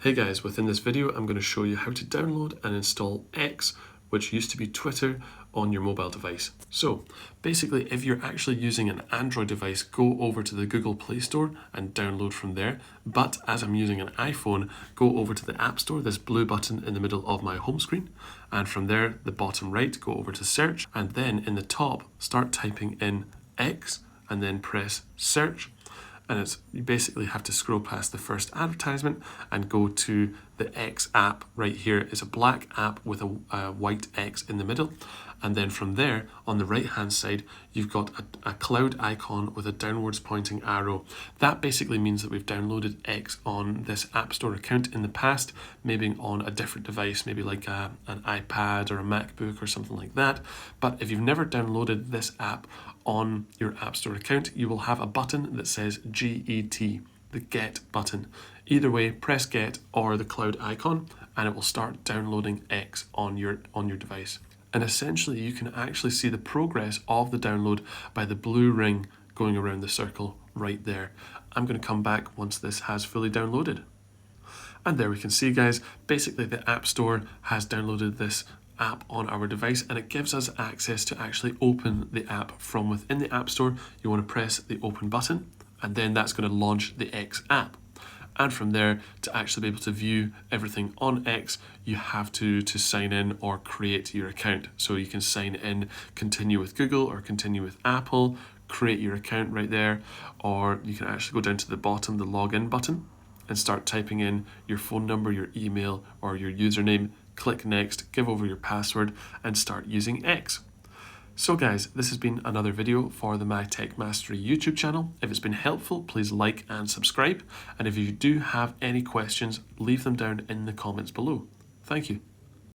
Hey guys, within this video I'm going to show you how to download and install X, which used to be Twitter, on your mobile device. So basically, if you're actually using an Android device, go over to the Google Play Store and download from there. But as I'm using an iPhone, go over to the App Store, this blue button in the middle of my home screen. And from there, the bottom right, go over to search. And then in the top, start typing in X and then press search. And you basically have to scroll past the first advertisement and go to the X app. Right here is a black app with a white X in the middle. And then from there, on the right hand side, you've got a cloud icon with a downwards pointing arrow. That basically means that we've downloaded X on this App Store account in the past, maybe on a different device, maybe like an iPad or a MacBook or something like that. But if you've never downloaded this app on your App Store account, you will have a button that says GET, the Get button. Either way, press Get or the cloud icon, and it will start downloading X on your device. And essentially, you can actually see the progress of the download by the blue ring going around the circle right there. I'm going to come back once this has fully downloaded. And there we can see, guys, basically the App Store has downloaded this app on our device, and it gives us access to actually open the app from within the App Store. You want to press the open button, and then that's going to launch the X app. And from there, to actually be able to view everything on X, you have to sign in or create your account. So you can sign in, continue with Google or continue with Apple, create your account right there, or you can actually go down to the bottom, the login button, and start typing in your phone number, your email, or your username. Click next, give over your password, and start using X. So guys, this has been another video for the My Tech Mastery YouTube channel. If it's been helpful, please like and subscribe. And if you do have any questions, leave them down in the comments below. Thank you.